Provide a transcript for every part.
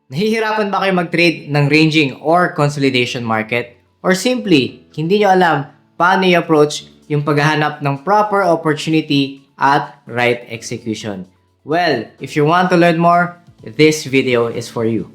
Nahihirapan ba kayo mag-trade ng ranging or consolidation market? Or simply, hindi nyo alam paano i-approach yung paghahanap ng proper opportunity at right execution? Well, if you want to learn more, this video is for you.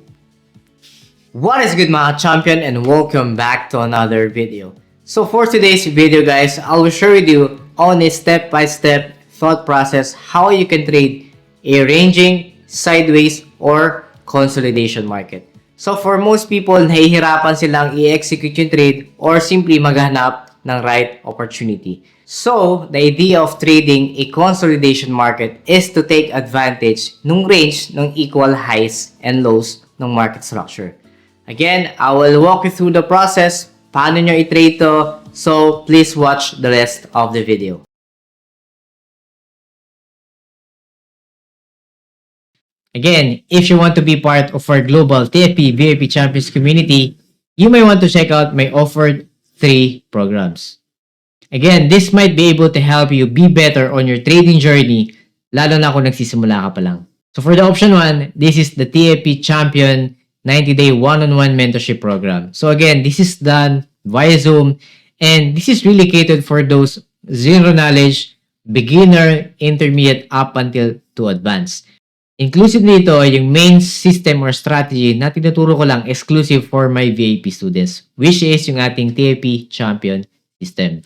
What is good mga champion and welcome back to another video. So for today's video guys, I will share with you on a step-by-step thought process how you can trade a ranging, sideways, or consolidation market. So for most people, nahihirapan silang i-execute yung trade or simply maghanap ng right opportunity. So, the idea of trading a consolidation market is to take advantage ng range ng equal highs and lows ng market structure. Again, I will walk you through the process, paano nyo i-trade to, so please watch the rest of the video. Again, if you want to be part of our global TFP VIP Champions community, you may want to check out my offered 3 programs. Again, this might be able to help you be better on your trading journey, lalo na kung nagsisimula ka pa lang. So for the option 1, this is the TFP Champion 90-day one-on-one mentorship program. So again, this is done via Zoom, and this is really catered for those zero knowledge, beginner, intermediate, up until to advanced. Inclusive nito yung main system or strategy na tinuturo ko lang exclusive for my VIP students, which is yung ating TFP Champion system.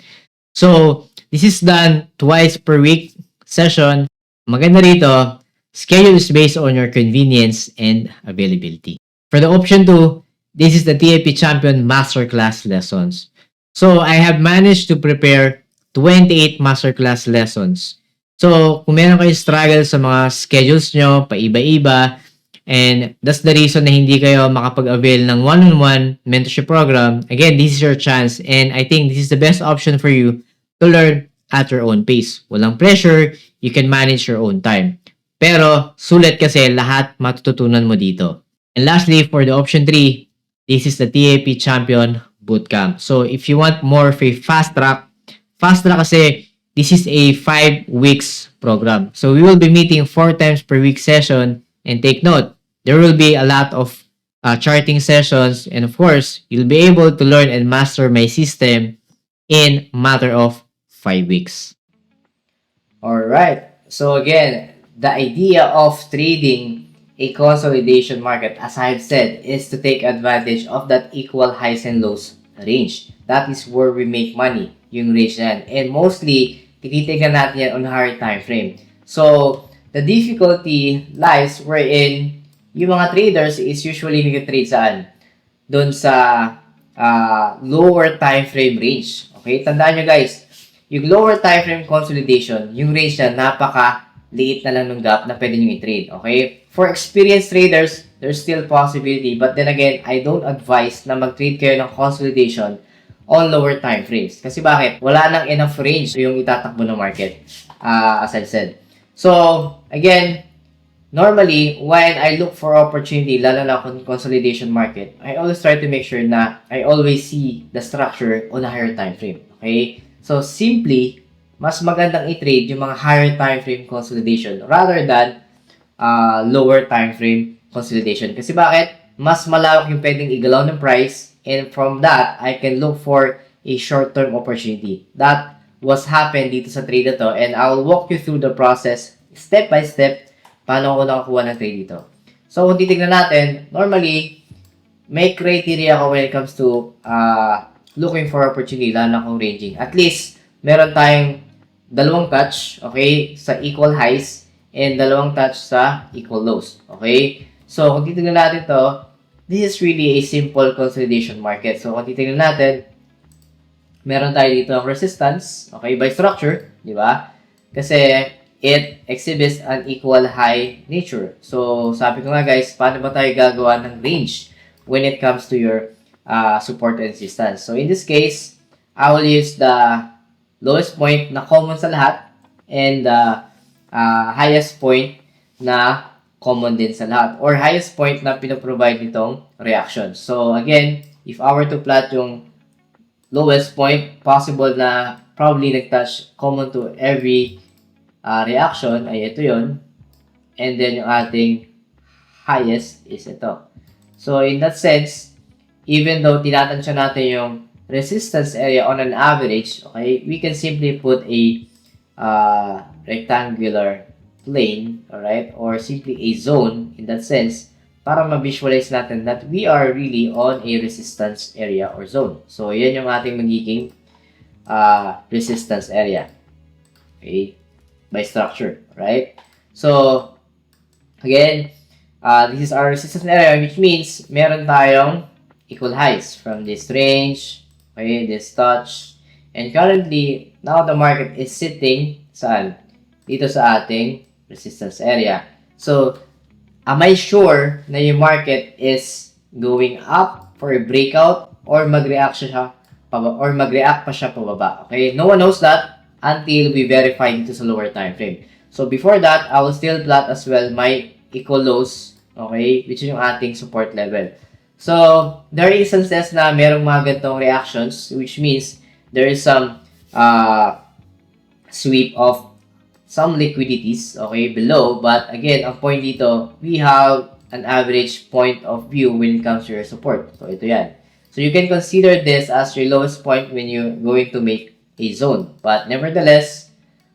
So, this is done twice per week session. Maganda rito, schedule is based on your convenience and availability. For the option 2, this is the TFP Champion Masterclass lessons. So, I have managed to prepare 28 masterclass lessons. So, kung meron kayo struggle sa mga schedules nyo, paiba-iba, and that's the reason na hindi kayo makapag-avail ng one-on-one mentorship program, again, this is your chance, and I think this is the best option for you to learn at your own pace. Walang pressure, you can manage your own time. Pero, sulit kasi lahat matututunan mo dito. And lastly, for the option 3, this is the TAP Champion Bootcamp. So, if you want more of a fast track kasi this is a 5 weeks program. So we will be meeting 4 times per week session, and take note, there will be a lot of charting sessions, and of course, you'll be able to learn and master my system in matter of 5 weeks. Alright, so again, the idea of trading a consolidation market, as I've said, is to take advantage of that equal highs and lows range. That is where we make money, yung range na yan. And mostly, tinitignan natin yan on higher time frame. So, the difficulty lies wherein yung mga traders is usually nag-trade saan? Doon sa lower time frame range. Okay? Tandaan nyo guys, yung lower time frame consolidation, yung range na napaka-liit na lang ng gap na pwede nyo i-trade. Okay? For experienced traders, there's still possibility. But then again, I don't advise na mag-trade kayo ng consolidation on lower time frames. Kasi bakit? Wala nang enough range yung itatakbo ng market, as I said. So, again, normally, when I look for opportunity, lalo na kung consolidation market, I always try to make sure na I always see the structure on a higher time frame. Okay? So, simply, mas magandang i-trade yung mga higher time frame consolidation rather than lower time frame consolidation. Kasi bakit? Mas malawak yung pwedeng igalaw ng price, and from that, I can look for a short-term opportunity. That was happened dito sa trade na to, and I'll walk you through the process step by step paano ako nakakuha ng trade dito. So, kung titignan natin, normally, may criteria ako when it comes to looking for opportunity, lalo na kung ranging. At least, meron tayong dalawang touch, okay, sa equal highs, and dalawang touch sa equal lows, okay? So, kung titignan natin to, this is really a simple consolidation market. So, kung titignan natin, meron tayo dito ang resistance, okay, by structure, di ba? Kasi, it exhibits an equal high nature. So, sabi ko nga guys, paano ba tayo gagawa ng range when it comes to your support and resistance? So, in this case, I will use the lowest point na common sa lahat and the highest point na common din sa lahat, or highest point na pinoprovide nitong reaction. So, again, if I were to plot yung lowest point, possible na probably nag-touch common to every reaction, ay ito yon. And then yung ating highest is ito. So, in that sense, even though tinatansya natin yung resistance area on an average, okay, we can simply put a rectangular plane, alright, or simply a zone in that sense para ma-visualize natin that we are really on a resistance area or zone. So, yan yung ating magiging resistance area. Okay? By structure, right? So, again, this is our resistance area, which means meron tayong equal highs from this range, okay, this touch, and currently, now the market is sitting, saan? Dito sa ating resistance area. So, am I sure na yung market is going up for a breakout or mag-react siya or mag-react pa siya pababa? Okay, no one knows that until we verify dito sa lower time frame. So, before that, I will still plot as well my equal lows, okay, which is yung ating support level. So, there are instances na merong mga ganitong reactions, which means there is some sweep of some liquidities, okay, below. But again, ang point dito, we have an average point of view when it comes to your support. So, ito yan. So, you can consider this as your lowest point when you're going to make a zone. But nevertheless,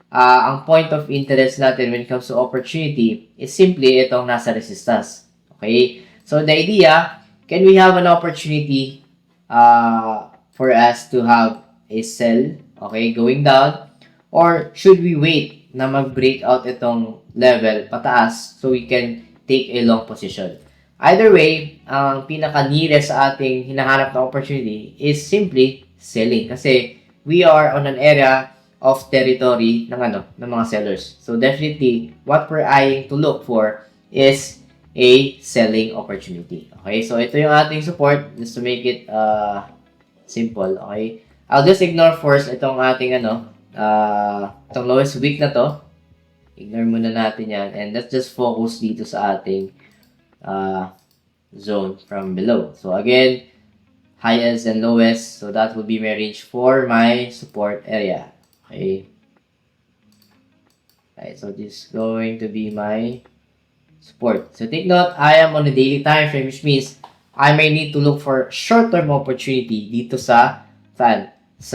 ang point of interest natin when it comes to opportunity is simply itong nasa resistance. Okay? So, the idea, can we have an opportunity for us to have a sell, okay, going down? Or should we wait na mag-break out itong level pataas so we can take a long position? Either way, ang pinaka-nearest sa ating hinahanap na opportunity is simply selling. Kasi we are on an area of territory ng mga sellers. So definitely, what we're eyeing to look for is a selling opportunity. Okay, so ito yung ating support just to make it simple. Okay, I'll just ignore first itong ating itong lowest week na to. Ignore muna natin yan and let's just focus dito sa ating zone from below. So again, highest and lowest, so that will be my range for my support area. Okay, right, so this is going to be my support. So take note, I am on a daily time frame, which means I may need to look for short-term opportunity dito sa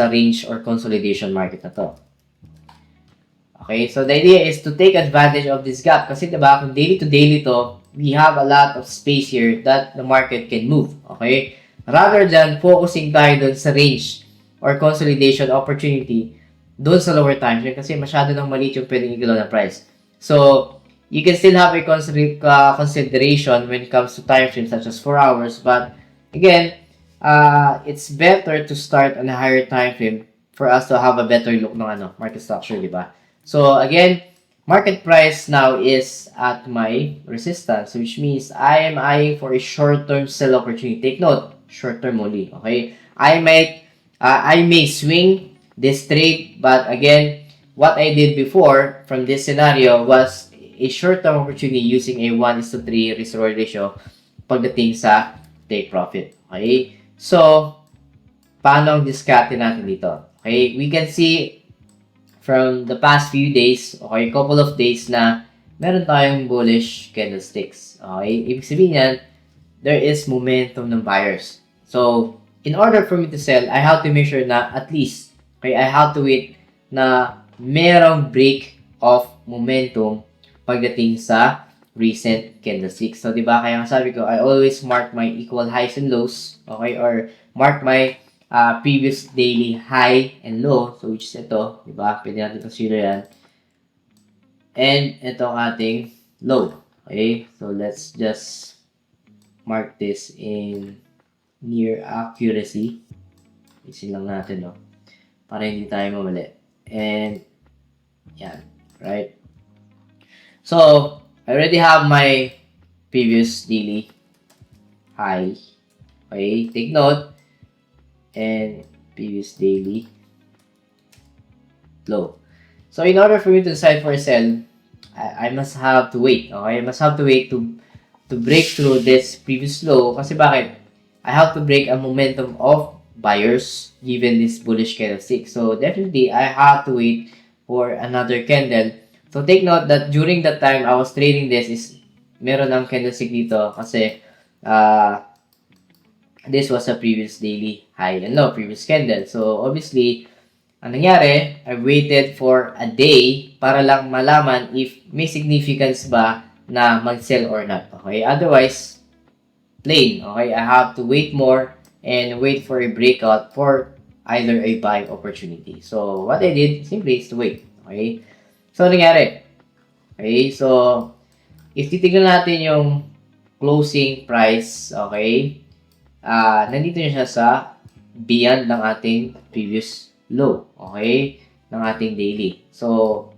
range or consolidation market na to. Okay, so the idea is to take advantage of this gap kasi diba, kung daily to daily to, we have a lot of space here that the market can move. Okay, rather than focusing tayo dun sa range or consolidation opportunity dun sa lower time frame kasi masyado nang maliit yung pwedeng igalaw na price. So, you can still have a consideration when it comes to time frames such as 4 hours, but again, it's better to start on a higher time frame for us to have a better look ng market structure, di ba? So again, market price now is at my resistance, which means I am eyeing for a short-term sell opportunity. Take note, short-term only, okay? I may swing this trade, but again, what I did before from this scenario was a short-term opportunity using a 1:3 risk-reward ratio pagdating sa take profit. Okay? So, paano ang discarte natin dito? Okay? We can see from the past few days, okay, couple of days na meron tayong bullish candlesticks. Okay? Ibig sabihin yan, there is momentum ng buyers. So, in order for me to sell, I have to make sure na at least, okay, I have to wait na merong break of momentum pagdating sa recent candlesticks. So, di ba, kaya sabi ko, I always mark my equal highs and lows, okay, or mark my previous daily high and low, so which is ito, di ba, pwede natin consider yan, and ito ang ating low, okay, so let's just mark this in near accuracy, isin lang natin, no, para hindi tayo mamali, and yan, right. So, I already have my previous daily high. Okay, take note. And previous daily low. So, in order for me to decide for a sell, I must have to wait. Okay, I must have to wait to break through this previous low. Kasi bakit? I have to break a momentum of buyers given this bullish candlestick. So, definitely, I have to wait for another candle. So take note that during that time I was trading this is meron ng candlestick dito kasi uh, this was a previous daily high and low, previous candle. So, obviously, ang nangyari, I waited for a day para lang malaman if may significance ba na mag-sell or not. Okay? Otherwise, plain. Okay? I have to wait more and wait for a breakout for either a buying opportunity. So, what I did simply is to wait. Okay? So, nangyari. Okay? So, if titignan natin yung closing price, okay, nandito niya siya sa beyond ng ating previous low, okay, ng ating daily. So,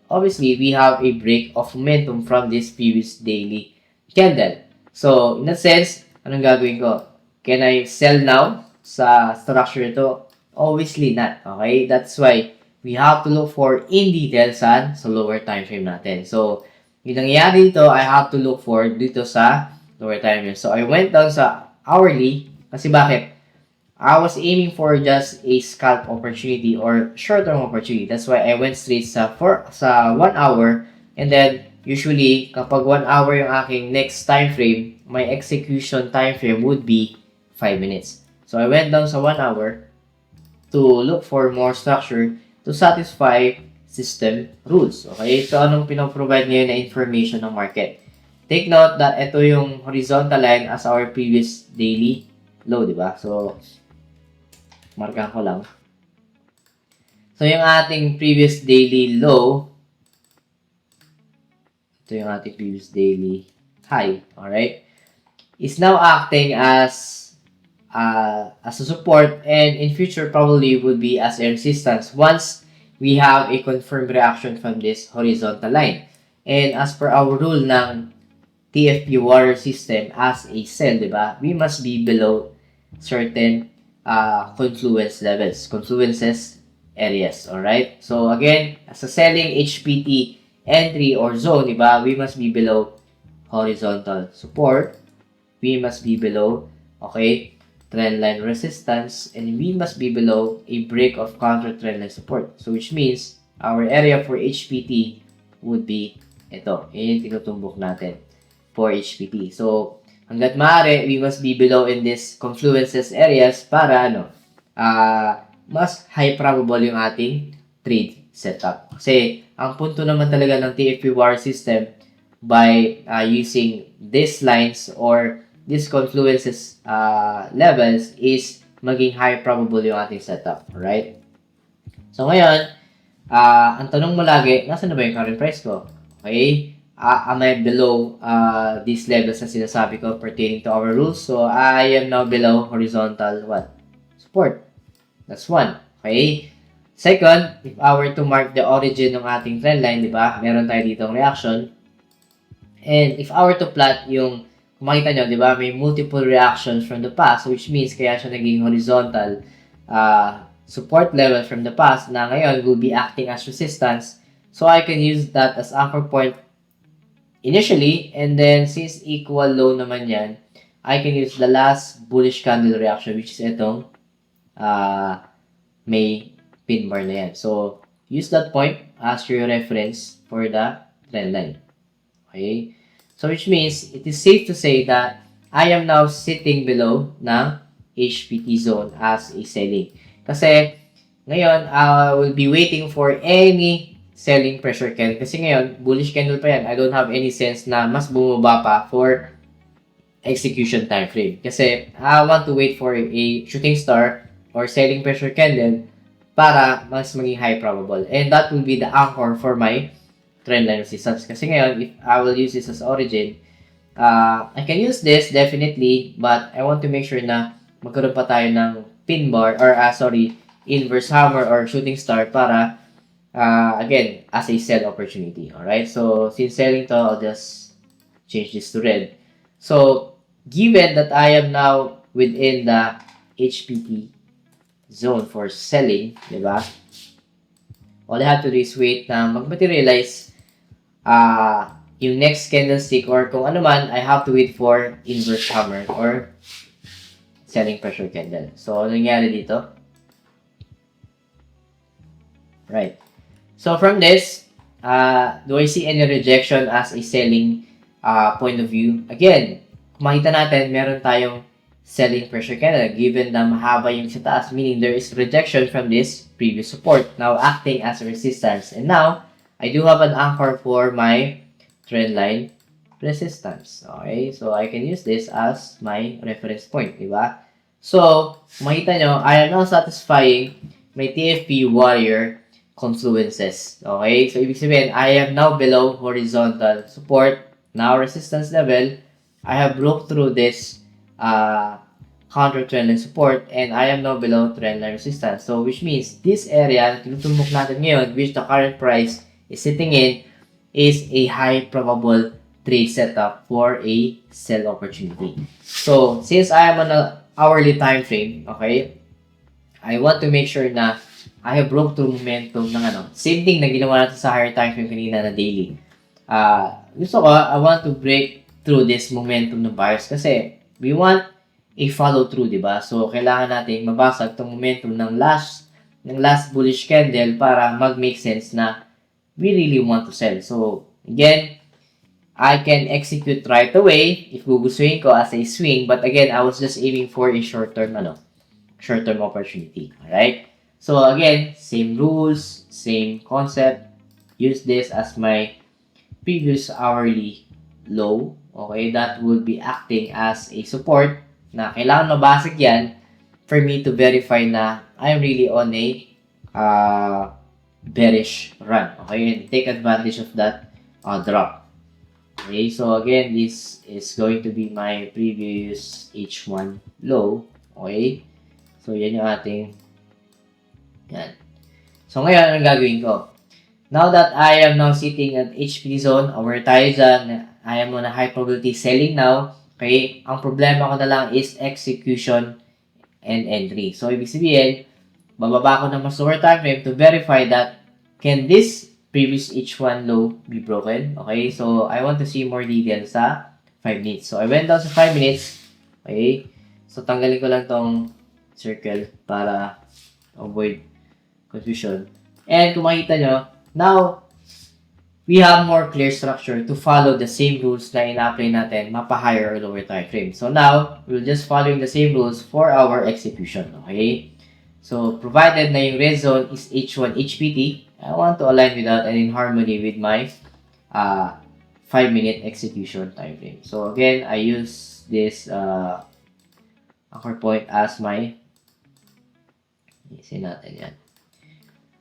obviously, we have a break of momentum from this previous daily candle. So, in a sense, anong gagawin ko? Can I sell now sa structure ito? Obviously not, okay? That's why we have to look for in detail sa lower time frame natin. So, yung nangyayari dito, I have to look for dito sa lower time frame. So, I went down sa hourly. Kasi bakit? I was aiming for just a scalp opportunity or short-term opportunity. That's why I went straight sa 1 hour. And then, usually, kapag 1 hour yung aking next time frame, my execution time frame would be 5 minutes. So, I went down sa 1 hour to look for more structure to satisfy system rules. Okay? So, anong pinaprovide ngayon na information ng market? Take note that ito yung horizontal line as our previous daily low, di ba? So, markahan ko lang. So, yung ating previous daily low, ito yung ating previous daily high, alright, is now acting as a support and in future probably would be as a resistance once we have a confirmed reaction from this horizontal line. And as per our rule ng TFP water system as a sell, di ba? We must be below certain confluences areas, alright? So again, as a selling HPT entry or zone, di ba? We must be below horizontal support. We must be below, okay, trendline resistance, and we must be below a break of counter trendline support. So which means our area for HPT would be ito. Yung tinutumbok natin for HPT. So, hanggat maaari, we must be below in this confluences areas para mas high probable yung ating trade setup. Kasi, ang punto naman talaga ng TFP war system by using these lines or these confluences levels is maging high probable yung ating setup. Right? So, ngayon, ang tanong mo lagi, nasa na ba yung current price ko? Okay? Am I below these levels na sinasabi ko pertaining to our rules? So, I am now below horizontal what? Support. That's one. Okay? Second, if I were to mark the origin ng ating trend line, di ba? Meron tayo ditong reaction. And if I were to plot yung, kung makita nyo, di ba? May multiple reactions from the past, which means kaya siya naging horizontal support level from the past na ngayon will be acting as resistance. So, I can use that as anchor point initially, and then since equal low naman yan, I can use the last bullish candle reaction, which is itong may pin bar na yan. So, use that point as your reference for the trend line. Okay? So, which means, it is safe to say that I am now sitting below ng HPT zone as a selling. Kasi, ngayon, I will be waiting for any selling pressure candle. Kasi ngayon, bullish candle pa yan. I don't have any sense na mas bumaba pa for execution time frame. Kasi I want to wait for a shooting star or selling pressure candle para mas maging high probable. And that will be the anchor for my trendline resistance. Kasi ngayon, if I will use this as origin, I can use this definitely, but I want to make sure na magkaroon pa tayo ng pin bar or inverse hammer or shooting star para again, as a sell opportunity. Alright, so since selling to, I'll just change this to red. So, given that I am now within the HPT zone for selling, di ba? All I have to do is wait na mag-materialize yung next candlestick or kung ano man, I have to wait for inverse hammer or selling pressure candle. So, ano nangyari dito? Right. So, from this, do I see any rejection as a selling point of view. Again, kung makita natin, meron tayong selling pressure candle given na mahaba yung sa taas, meaning there is rejection from this previous support, now acting as a resistance. And now, I do have an anchor for my trend line resistance. Okay, so I can use this as my reference point, di ba? So, kung makita nyo, I am now satisfying my TFP warrior confluences. Okay, so ibig sabihin, I am now below horizontal support, now resistance level. I have broke through this counter trendline support, and I am now below trendline resistance. So, which means this area na tinutumbok natin ngayon, which the current price is sitting in, is a high probable trade setup for a sell opportunity. So, since I am on a hourly time frame, okay, I want to make sure na I have broke through momentum ng same thing na ginawa natin sa higher time frame kanina na daily. Gusto ko, I want to break through this momentum ng buyers kasi we want a follow through, di ba? So, kailangan natin mabasag itong momentum ng last bullish candle para mag-make sense na we really want to sell. So, again, I can execute right away if gugustuhin ko as a swing, but again, I was just aiming for a short-term opportunity. Alright? So, again, same rules, same concept. Use this as my previous hourly low. Okay, that would be acting as a support na kailangan mabasag yan for me to verify na I'm really on a bearish run. Okay, and take advantage of that drop. Okay, so again, this is going to be my previous H1 low. Okay, so yan yung ating yan. So ngayon, ang gagawin ko? Now that I am now sitting at HPT zone, aware tayo dyan, I am on a high probability selling now. Okay, ang problema ko na lang is execution and entry. So, ibig sabihin, bababa ko ng mas lower time frame to verify that can this previous H1 low be broken. Okay, so I want to see more details sa 5 minutes. So, I went down sa 5 minutes. Okay, so tanggalin ko lang tong circle para avoid confusion. And kung makita nyo, now, we have more clear structure to follow the same rules na ina-apply natin mapa-higher or lower time frame. So now, we'll just following the same rules for our execution. Okay? So, provided na yung red zone is H1 HPT, I want to align with that and in harmony with my 5-minute execution time frame. So again, I use this anchor point as my isin natin yan.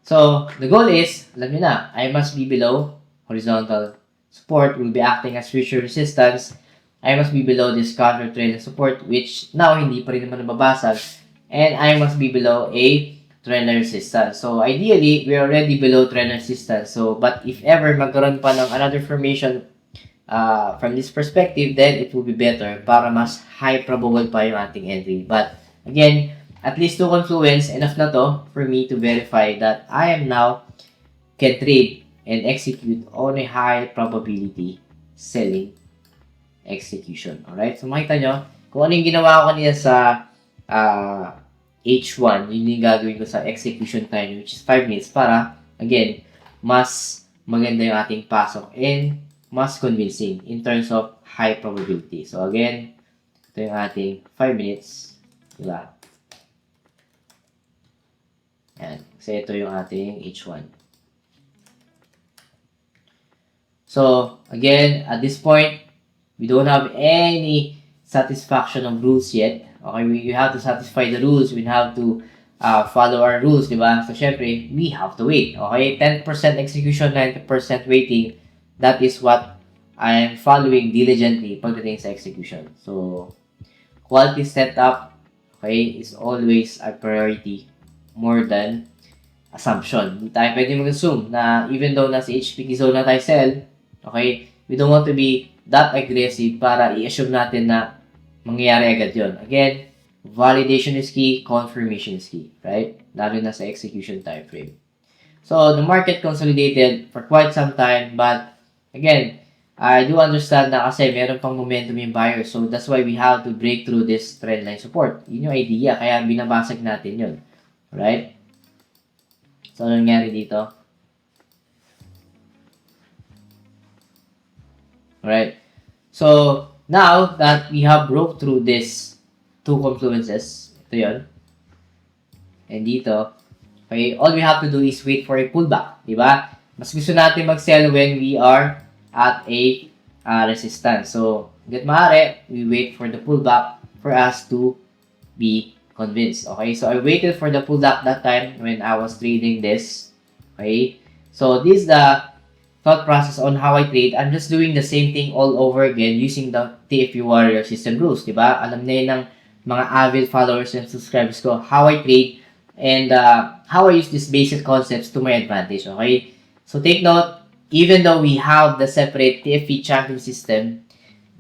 So, the goal is, alam nyo na, I must be below horizontal support, will be acting as future resistance. I must be below this counter trend support, which now hindi pa rin naman nababasag. And I must be below a trend resistance. So, ideally, we're already below trend resistance. So, but if ever magkaroon pa ng another formation from this perspective, then it will be better para mas high probable pa yung ating entry. But, again, at least to confluence, enough na to for me to verify that I am now can trade and execute on a high probability selling execution. Alright? So, makita nyo, kung ano yung ginawa ko kanina sa H1, yun yung gagawin ko sa execution time, which is 5 minutes, para, again, mas maganda yung ating pasok and mas convincing in terms of high probability. So, again, ito yung ating 5 minutes. Diba? Yan. Kasi ito yung ating H1. So, again, at this point, we don't have any satisfaction of rules yet. Okay, we have to satisfy the rules. We have to follow our rules, di ba? So, syempre, we have to wait. Okay, 10% execution, 90% waiting. That is what I am following diligently pagdating sa execution. So, quality setup, okay, is always a priority more than assumption. Hindi tayo pwede mag-assume na even though nasa HPT zone na tayo sell, okay, we don't want to be that aggressive para i-assume natin na mangyayari agad yon. Again, validation is key, confirmation is key, right? Lalo na sa execution time frame. So, the market consolidated for quite some time, but again, I do understand na kasi meron pang momentum yung buyer. So, that's why we have to break through this trendline support. Yun yung idea, kaya binabasag natin yun. Right? So, ano nangyari dito? Alright. So, now that we have broke through this two confluences, ito yun, and dito, okay, all we have to do is wait for a pullback, di ba? Mas gusto natin mag-sell when we are at a resistance. So, get maaari, we wait for the pullback for us to be convinced. Okay, so I waited for the pullback that time when I was trading this. Okay, so this is the thought process on how I trade. I'm just doing the same thing all over again using the TFP Warrior system rules, di ba? Alam na yun ng mga avid followers and subscribers ko how I trade and how I use these basic concepts to my advantage, okay? So take note, even though we have the separate TFP champion system,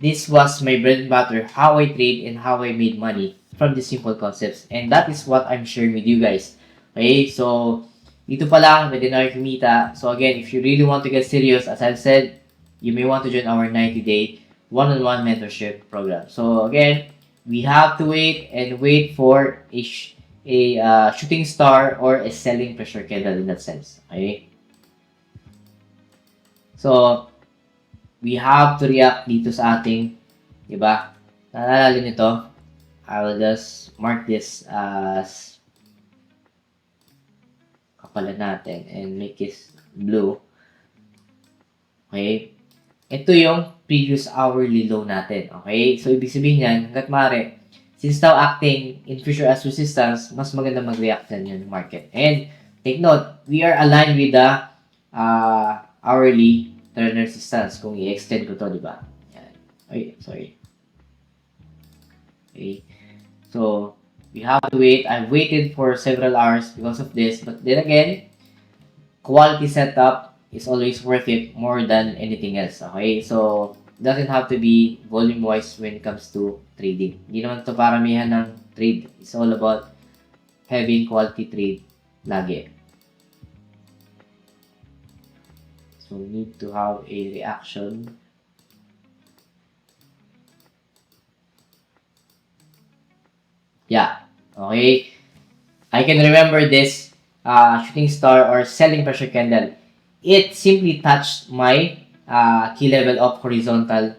this was my bread and butter, how I trade and how I made money from these simple concepts. And that is what I'm sharing with you guys. Okay, so dito pa lang, pwede na kayo kumita. So again, if you really want to get serious, as I've said, you may want to join our 90-day one-on-one mentorship program. So again, we have to wait and wait for a shooting star or a selling pressure candle in that sense. Okay? So, we have to react dito sa ating, di ba? Naalala nito, I will just mark this as kapalan natin and make it blue. Okay? Ito yung previous hourly low natin. Okay? So, ibig sabihin yan, hanggat maaari, since now acting in future as resistance, mas maganda mag-react yan yung market. And, take note, we are aligned with the hourly trend resistance kung i-extend ko to, di ba? Yan. Ay, sorry. Okay. So, we have to wait. I've waited for several hours because of this. But then again, quality setup is always worth it more than anything else. Okay? So, doesn't have to be volume-wise when it comes to trading. Hindi naman ito paramihan ng trade. It's all about having quality trade lagi. So, we need to have a reaction. Yeah. Okay. I can remember this shooting star or selling pressure candle. It simply touched my key level of horizontal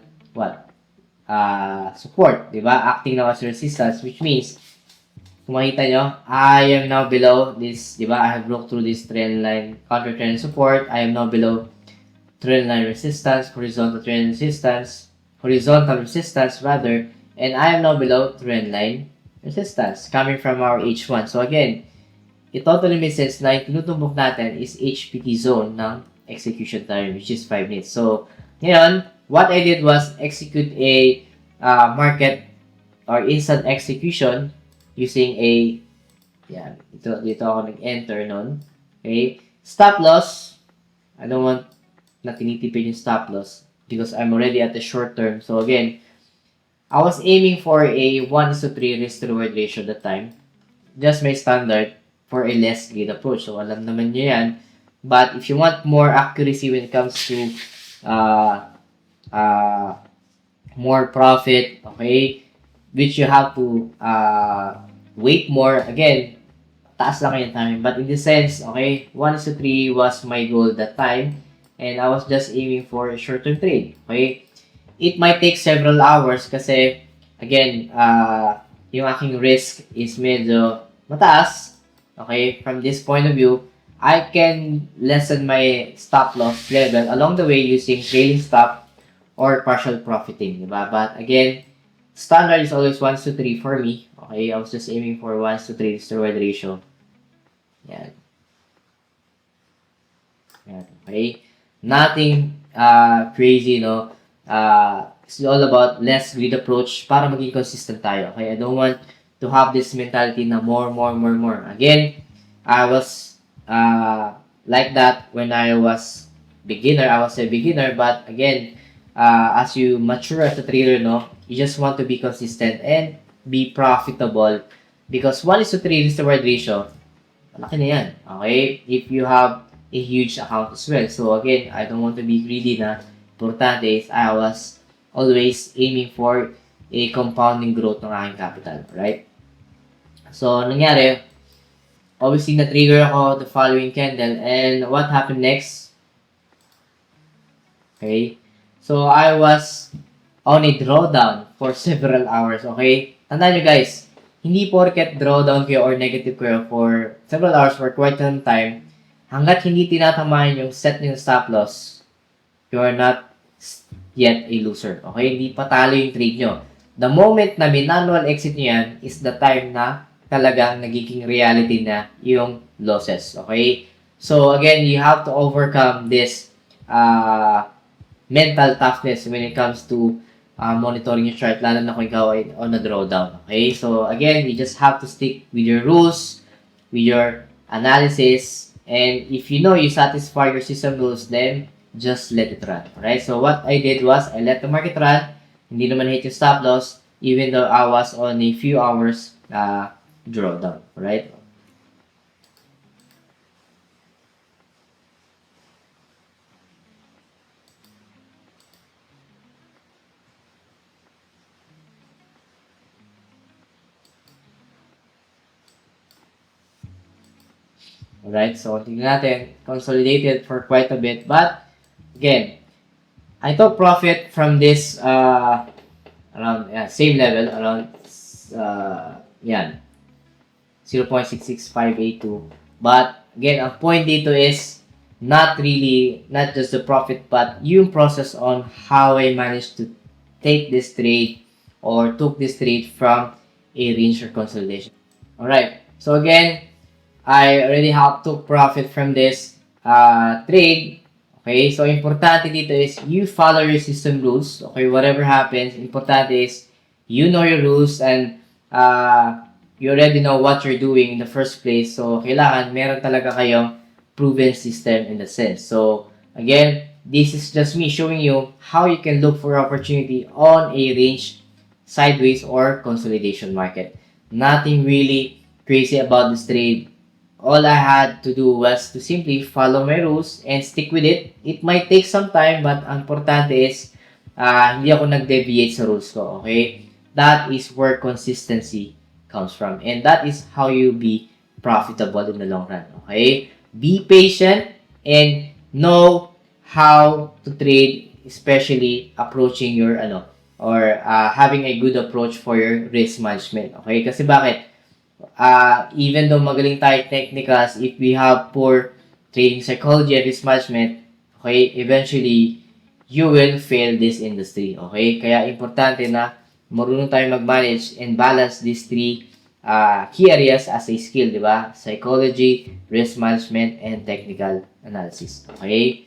support. Diba? Acting now as resistance, which means, kung makita nyo, I am now below this, diba? I have broke through this trend line, counter trend support. I am now below trend line resistance, horizontal resistance rather, and I am now below trend line resistance coming from our H1. So again, it totally makes sense na yung tinutumbok natin is HPT zone ng execution time, which is 5 minutes. So, ngayon, what I did was execute a market or instant execution using a, yan, dito ako nag-enter nun. Okay, stop loss, I don't want na tinitipid yung stop loss because I'm already at the short term. So again, I was aiming for a 1:3 risk to reward ratio that time. Just my standard for a less greed approach. So alam naman nyo yan. But if you want more accuracy when it comes to more profit, okay, which you have to wait more, again, taas lang yung timing. But in this sense, okay, 1:3 was my goal that time. And I was just aiming for a short-term trade. Okay? It might take several hours kasi, again, yung aking risk is medyo mataas. Okay? From this point of view, I can lessen my stop loss level along the way using trailing stop or partial profiting. Diba? But again, standard is always 1:3 for me. Okay? I was just aiming for 1:3 reward ratio. Yan. Yan. Okay? Nothing crazy, no? It's all about less greed approach para maging consistent tayo. Okay? I don't want to have this mentality na more. Again, I was like that when I was beginner. I was a beginner, but again, as you mature as a trader, no, you just want to be consistent and be profitable because 1:3 risk to reward ratio, malaki na yan. Okay? If you have a huge account as well. So again, I don't want to be greedy na. Importante is I was always aiming for a compounding growth ng aking capital. Right? So, nangyari, obviously na-trigger ako the following candle. And what happened next? Okay? So, I was on a drawdown for several hours, okay? Tandaan nyo guys, hindi porket drawdown kayo or negative kayo for several hours for quite some time, hanggat hindi tinatamaan yung set yung stop loss, you are not yet a loser, okay? Hindi patalo yung trade nyo. The moment na manual exit nyo yan is the time na talagang nagiging reality na yung losses, okay? So, again, you have to overcome this mental toughness when it comes to monitoring your chart, lalo na kung ikaw ay on a drawdown. Okay? So, again, you just have to stick with your rules, with your analysis, and if you know you satisfy your system rules, then just let it run. Alright? So, what I did was, I let the market run, hindi naman hit yung stop loss, even though I was on a few hours drawdown. Alright? Alright, so tingnan natin, consolidated for quite a bit, but again, I took profit from this around same level, around yan, 0.66582. But again, ang point dito is not just the profit, but yung process on how I managed to take this trade or took this trade from a range or consolidation. Alright, so again, I already have took profit from this trade. Okay, so importante dito is you follow your system rules. Okay, whatever happens, importante is you know your rules and you already know what you're doing in the first place. So, kailangan meron talaga kayong proven system in the sense. So, again, this is just me showing you how you can look for opportunity on a range, sideways, or consolidation market. Nothing really crazy about this trade. All I had to do was to simply follow my rules and stick with it. It might take some time, but ang importante is hindi ako nag-deviate sa rules ko, okay? That is where consistency comes from. And that is how you be profitable in the long run, okay? Be patient and know how to trade, especially approaching your or having a good approach for your risk management, okay? Kasi bakit? Even though magaling tayo technicals, if we have poor trading psychology and risk management, okay, eventually, you will fail this industry, okay? Kaya importante na marunong tayo mag-manage and balance these three key areas as a skill, di ba? Psychology, risk management, and technical analysis, okay?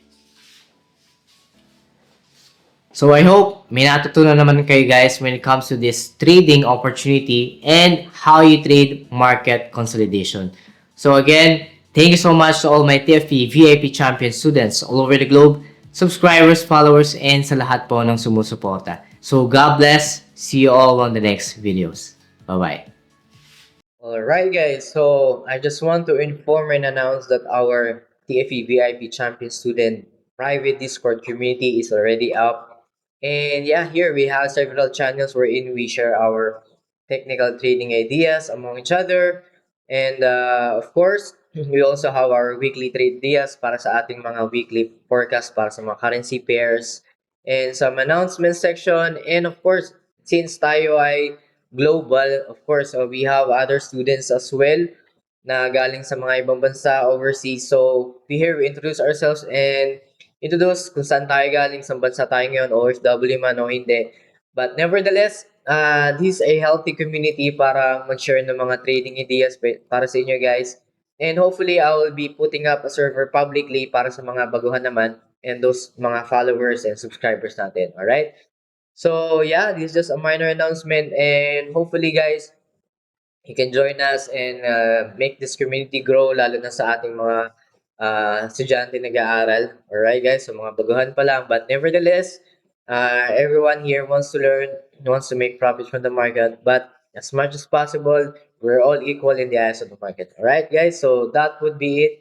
So I hope may natutunan naman kayo guys when it comes to this trading opportunity and how you trade market consolidation. So again, thank you so much to all my TFP VIP champion students all over the globe, subscribers, followers, and sa lahat po ng sumusuporta. So God bless. See you all on the next videos. Bye-bye. Alright guys, so I just want to inform and announce that our TFE VIP Champion Student private Discord community is already up. And yeah, here we have several channels wherein we share our technical trading ideas among each other. And of course, we also have our weekly trade ideas para sa ating mga weekly forecast para sa mga currency pairs and some announcement section. And of course, since tayo ay global, of course, we have other students as well na galing sa mga ibang bansa overseas. So, we introduce ourselves and introduce kung saan tayo galing, sa bansa tayo ngayon, OFW man o hindi. But nevertheless, this is a healthy community para mag-share ng mga trading ideas para sa inyo guys. And hopefully, I will be putting up a server publicly para sa mga baguhan naman and those mga followers and subscribers natin. Alright? So yeah, this is just a minor announcement and hopefully guys, you can join us and make this community grow lalo na sa ating mga estudyante nag-aaral. Alright guys, so mga baguhan pa lang. But nevertheless, everyone here wants to learn, wants to make profit from the market. But as much as possible, we're all equal in the eyes of the market. Alright guys, so that would be it.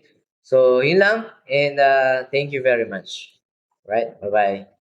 So yun lang and thank you very much. Right, bye-bye.